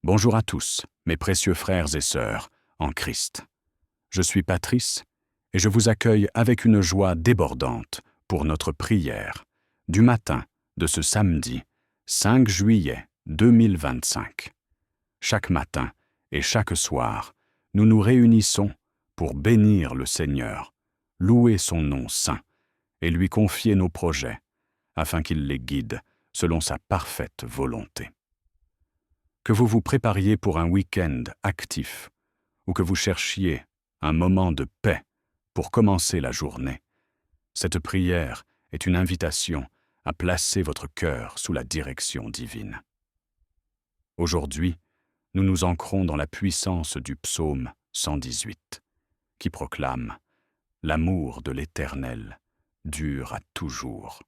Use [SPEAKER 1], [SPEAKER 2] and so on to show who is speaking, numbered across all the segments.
[SPEAKER 1] Bonjour à tous, mes précieux frères et sœurs en Christ. Je suis Patrice et je vous accueille avec une joie débordante pour notre prière du matin de ce samedi 5 juillet 2025. Chaque matin et chaque soir, nous nous réunissons pour bénir le Seigneur, louer son nom saint et lui confier nos projets afin qu'il les guide selon sa parfaite volonté. Que vous vous prépariez pour un week-end actif ou que vous cherchiez un moment de paix pour commencer la journée, cette prière est une invitation à placer votre cœur sous la direction divine. Aujourd'hui, nous nous ancrons dans la puissance du psaume 118, qui proclame « L'amour de l'Éternel dure à toujours ».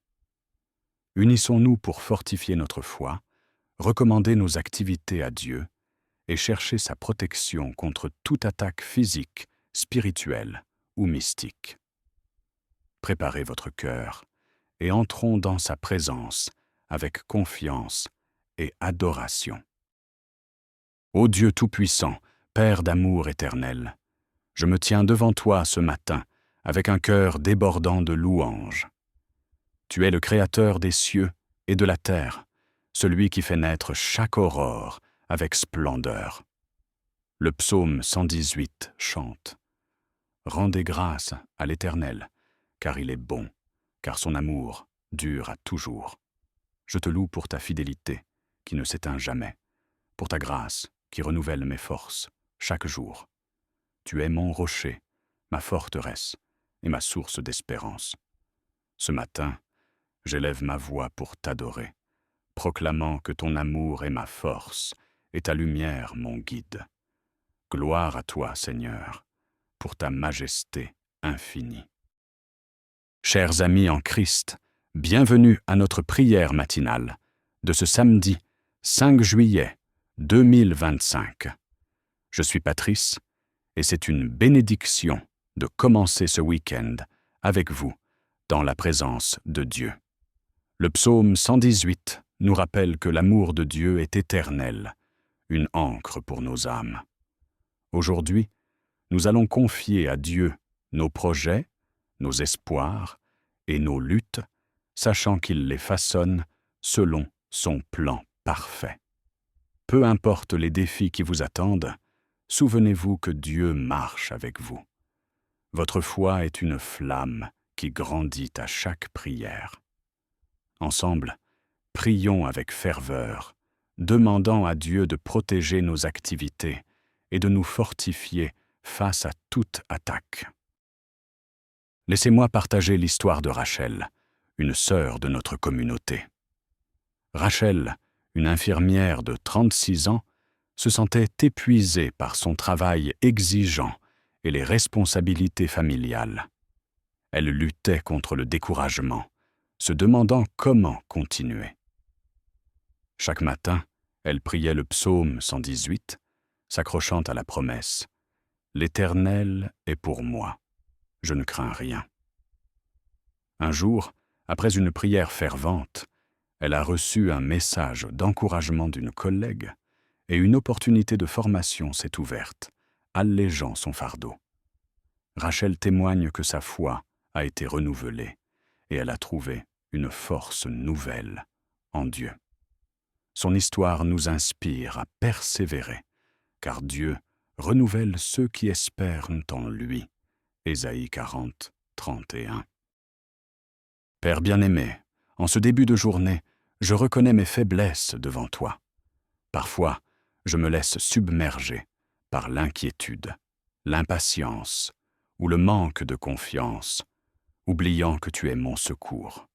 [SPEAKER 1] Unissons-nous pour fortifier notre foi, recommander nos activités à Dieu et chercher sa protection contre toute attaque physique, spirituelle ou mystique. Préparez votre cœur et entrons dans sa présence avec confiance et adoration. Ô Dieu Tout-Puissant, Père d'amour éternel, je me tiens devant toi ce matin avec un cœur débordant de louanges. Tu es le Créateur des cieux et de la terre, celui qui fait naître chaque aurore avec splendeur. Le psaume 118 chante « Rendez grâce à l'Éternel, car il est bon, car son amour dure à toujours. Je te loue pour ta fidélité, qui ne s'éteint jamais, pour ta grâce qui renouvelle mes forces chaque jour. Tu es mon rocher, ma forteresse et ma source d'espérance. Ce matin, j'élève ma voix pour t'adorer, proclamant que ton amour est ma force et ta lumière mon guide. Gloire à toi, Seigneur, pour ta majesté infinie. Chers amis en Christ, bienvenue à notre prière matinale de ce samedi 5 juillet 2025. Je suis Patrice et c'est une bénédiction de commencer ce week-end avec vous dans la présence de Dieu. Le psaume 118 nous rappelle que l'amour de Dieu est éternel, une ancre pour nos âmes. Aujourd'hui, nous allons confier à Dieu nos projets, nos espoirs et nos luttes, sachant qu'il les façonne selon son plan parfait. Peu importe les défis qui vous attendent, souvenez-vous que Dieu marche avec vous. Votre foi est une flamme qui grandit à chaque prière. Ensemble, prions avec ferveur, demandant à Dieu de protéger nos activités et de nous fortifier face à toute attaque. Laissez-moi partager l'histoire de Rachel, une sœur de notre communauté. Rachel, une infirmière de 36 ans, se sentait épuisée par son travail exigeant et les responsabilités familiales. Elle luttait contre le découragement, se demandant comment continuer. Chaque matin, elle priait le psaume 118, s'accrochant à la promesse « L'Éternel est pour moi, je ne crains rien ». Un jour, après une prière fervente, elle a reçu un message d'encouragement d'une collègue et une opportunité de formation s'est ouverte, allégeant son fardeau. Rachel témoigne que sa foi a été renouvelée et elle a trouvé une force nouvelle en Dieu. Son histoire nous inspire à persévérer, car Dieu renouvelle ceux qui espèrent en lui. Ésaïe 40, 31. Père bien-aimé, en ce début de journée, je reconnais mes faiblesses devant toi. Parfois, je me laisse submerger par l'inquiétude, l'impatience ou le manque de confiance, oubliant que tu es mon secours.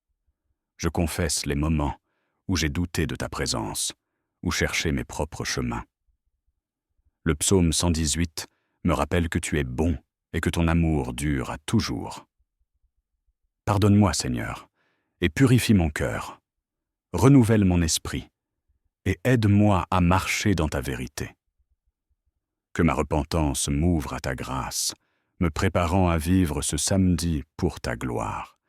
[SPEAKER 1] Je confesse les moments où j'ai douté de ta présence, ou cherché mes propres chemins. Le psaume 118 me rappelle que tu es bon et que ton amour dure à toujours. Pardonne-moi, Seigneur, et purifie mon cœur. Renouvelle mon esprit et aide-moi à marcher dans ta vérité. Que ma repentance m'ouvre à ta grâce, me préparant à vivre ce samedi pour ta gloire.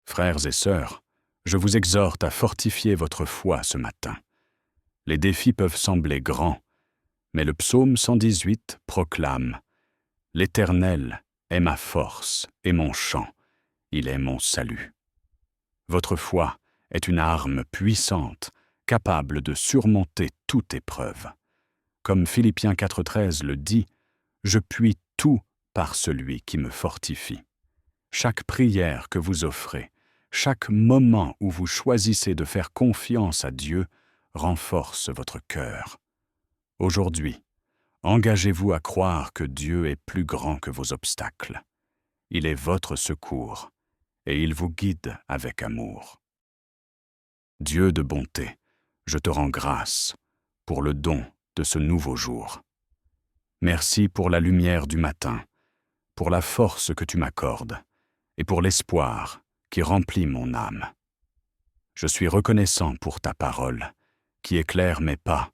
[SPEAKER 1] Frères et sœurs, je vous exhorte à fortifier votre foi ce matin. Les défis peuvent sembler grands, mais le psaume 118 proclame « L'Éternel est ma force et mon chant, il est mon salut ». Votre foi est une arme puissante, capable de surmonter toute épreuve. Comme Philippiens 4,13 le dit, « Je puis tout par celui qui me fortifie ». Chaque prière que vous offrez, chaque moment où vous choisissez de faire confiance à Dieu renforce votre cœur. Aujourd'hui, engagez-vous à croire que Dieu est plus grand que vos obstacles. Il est votre secours et il vous guide avec amour. Dieu de bonté, je te rends grâce pour le don de ce nouveau jour. Merci pour la lumière du matin, pour la force que tu m'accordes et pour l'espoir qui remplit mon âme. Je suis reconnaissant pour ta parole qui éclaire mes pas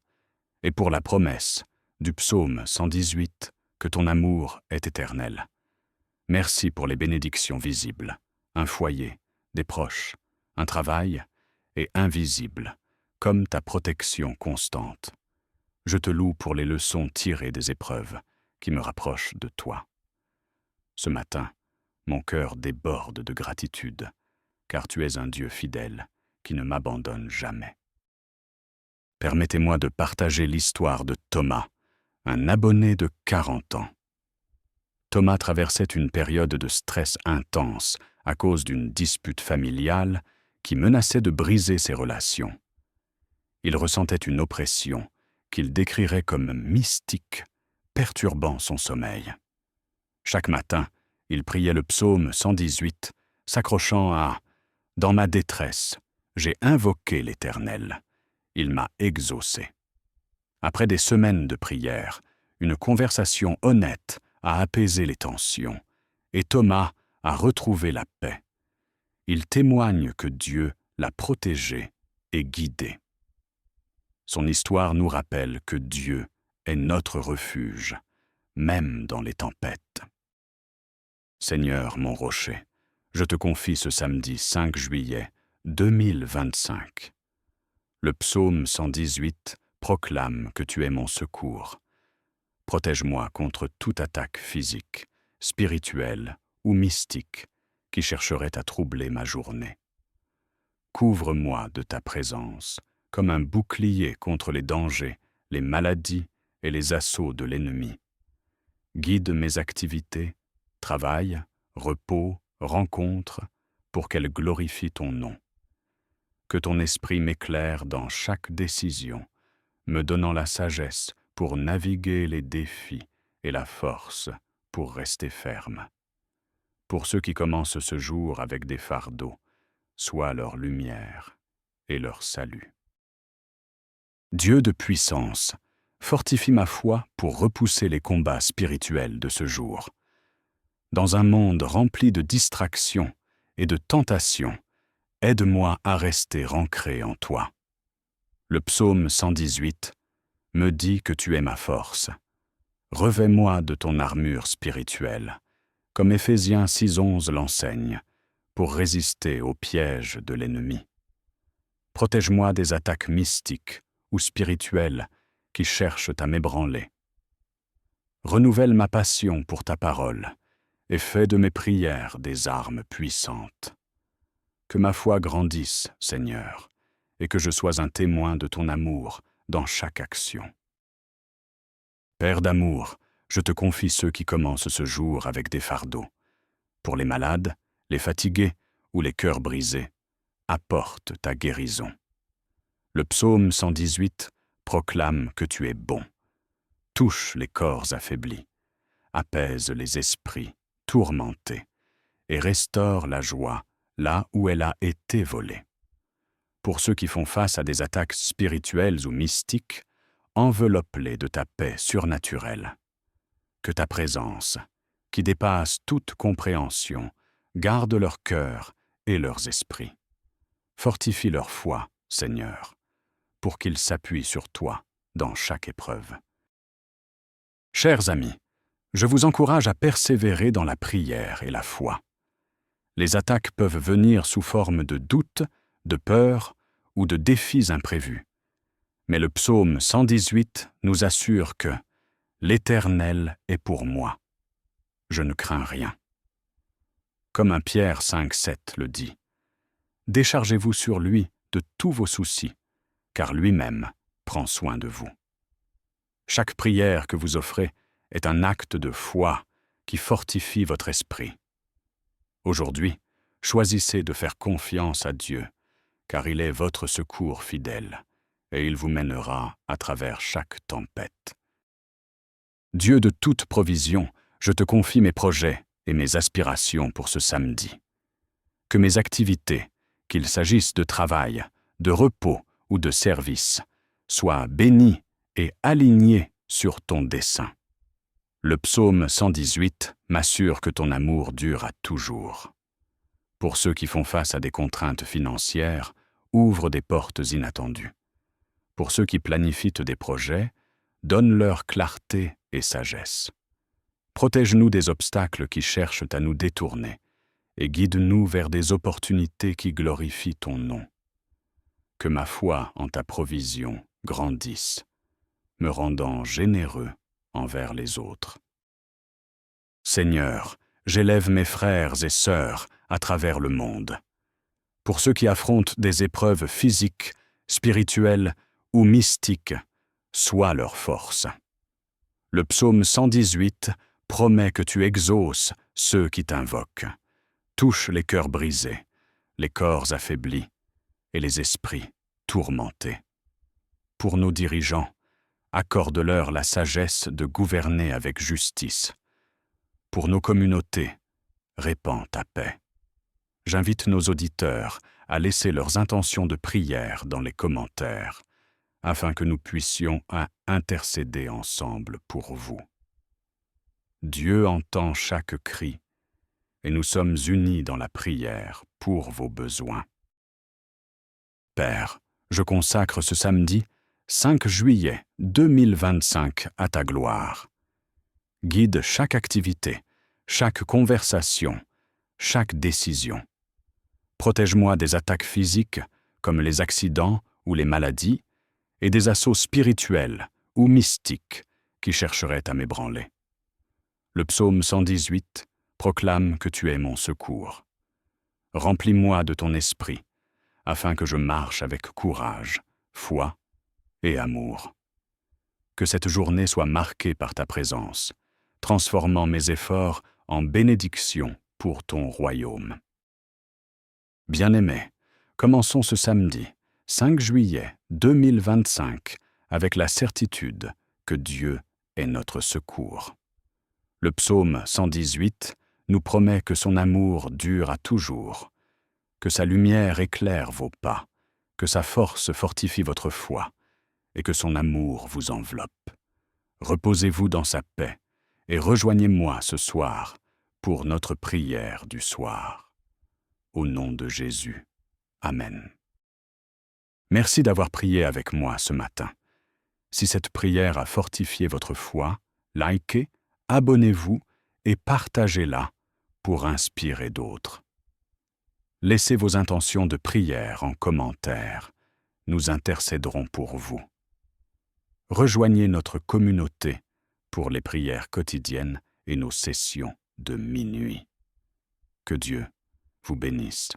[SPEAKER 1] et pour la promesse du psaume 118 que ton amour est éternel. Merci pour les bénédictions visibles, un foyer, des proches, un travail et invisibles, comme ta protection constante. Je te loue pour les leçons tirées des épreuves qui me rapprochent de toi. Ce matin, mon cœur déborde de gratitude, car tu es un Dieu fidèle qui ne m'abandonne jamais. Permettez-moi de partager l'histoire de Thomas, un abonné de 40 ans. Thomas traversait une période de stress intense à cause d'une dispute familiale qui menaçait de briser ses relations. Il ressentait une oppression qu'il décrirait comme mystique, perturbant son sommeil. Chaque matin, il priait le psaume 118, s'accrochant à « Dans ma détresse, j'ai invoqué l'Éternel. Il m'a exaucé. » Après des semaines de prière, une conversation honnête a apaisé les tensions, et Thomas a retrouvé la paix. Il témoigne que Dieu l'a protégé et guidé. Son histoire nous rappelle que Dieu est notre refuge, même dans les tempêtes. Seigneur, mon rocher, je te confie ce samedi 5 juillet 2025. Le psaume 118 proclame que tu es mon secours. Protège-moi contre toute attaque physique, spirituelle ou mystique qui chercherait à troubler ma journée. Couvre-moi de ta présence comme un bouclier contre les dangers, les maladies et les assauts de l'ennemi. Guide mes activités, travail, repos, rencontres, pour qu'elles glorifient ton nom. Que ton esprit m'éclaire dans chaque décision, me donnant la sagesse pour naviguer les défis et la force pour rester ferme. Pour ceux qui commencent ce jour avec des fardeaux, sois leur lumière et leur salut. Dieu de puissance, fortifie ma foi pour repousser les combats spirituels de ce jour. Dans un monde rempli de distractions et de tentations, aide-moi à rester ancré en toi. Le psaume 118 me dit que tu es ma force. Revêt-moi de ton armure spirituelle, comme Éphésiens 6,11 l'enseigne, pour résister aux pièges de l'ennemi. Protège-moi des attaques mystiques ou spirituelles qui cherchent à m'ébranler. Renouvelle ma passion pour ta parole et fais de mes prières des armes puissantes. Que ma foi grandisse, Seigneur, et que je sois un témoin de ton amour dans chaque action. Père d'amour, je te confie ceux qui commencent ce jour avec des fardeaux. Pour les malades, les fatigués ou les cœurs brisés, apporte ta guérison. Le psaume 118 proclame que tu es bon. Touche les corps affaiblis, apaise les esprits tourmentés et restaure la joie là où elle a été volée. Pour ceux qui font face à des attaques spirituelles ou mystiques, enveloppe-les de ta paix surnaturelle. Que ta présence, qui dépasse toute compréhension, garde leur cœur et leurs esprits. Fortifie leur foi, Seigneur, pour qu'ils s'appuient sur toi dans chaque épreuve. Chers amis, je vous encourage à persévérer dans la prière et la foi. Les attaques peuvent venir sous forme de doutes, de peurs ou de défis imprévus. Mais le psaume 118 nous assure que « L'Éternel est pour moi. Je ne crains rien. » Comme 1 Pierre 5,7 le dit. Déchargez-vous sur lui de tous vos soucis, car lui-même prend soin de vous. Chaque prière que vous offrez est un acte de foi qui fortifie votre esprit. Aujourd'hui, choisissez de faire confiance à Dieu, car il est votre secours fidèle, et il vous mènera à travers chaque tempête. Dieu de toute provision, je te confie mes projets et mes aspirations pour ce samedi. Que mes activités, qu'il s'agisse de travail, de repos ou de service, soient bénies et alignées sur ton dessein. Le psaume 118 m'assure que ton amour dure à toujours. Pour ceux qui font face à des contraintes financières, ouvre des portes inattendues. Pour ceux qui planifient des projets, donne-leur clarté et sagesse. Protège-nous des obstacles qui cherchent à nous détourner et guide-nous vers des opportunités qui glorifient ton nom. Que ma foi en ta provision grandisse, me rendant généreux envers les autres. Seigneur, j'élève mes frères et sœurs à travers le monde. Pour ceux qui affrontent des épreuves physiques, spirituelles ou mystiques, sois leur force. Le psaume 118 promet que tu exauces ceux qui t'invoquent. Touche les cœurs brisés, les corps affaiblis et les esprits tourmentés. Pour nos dirigeants, accorde-leur la sagesse de gouverner avec justice. Pour nos communautés, répands ta paix. J'invite nos auditeurs à laisser leurs intentions de prière dans les commentaires, afin que nous puissions intercéder ensemble pour vous. Dieu entend chaque cri, et nous sommes unis dans la prière pour vos besoins. Père, je consacre ce samedi 5 juillet 2025 à ta gloire. Guide chaque activité, chaque conversation, chaque décision. Protège-moi des attaques physiques, comme les accidents ou les maladies, et des assauts spirituels ou mystiques qui chercheraient à m'ébranler. Le psaume 118 proclame que tu es mon secours. Remplis-moi de ton esprit, afin que je marche avec courage, foi et amour. Que cette journée soit marquée par ta présence, transformant mes efforts en bénédiction pour ton royaume. Bien-aimés, commençons ce samedi, 5 juillet 2025, avec la certitude que Dieu est notre secours. Le psaume 118 nous promet que son amour dure à toujours, que sa lumière éclaire vos pas, que sa force fortifie votre foi, et que son amour vous enveloppe. Reposez-vous dans sa paix, et rejoignez-moi ce soir pour notre prière du soir. Au nom de Jésus. Amen. Merci d'avoir prié avec moi ce matin. Si cette prière a fortifié votre foi, likez, abonnez-vous et partagez-la pour inspirer d'autres. Laissez vos intentions de prière en commentaire. Nous intercéderons pour vous. Rejoignez notre communauté pour les prières quotidiennes et nos sessions de minuit. Que Dieu vous bénisse.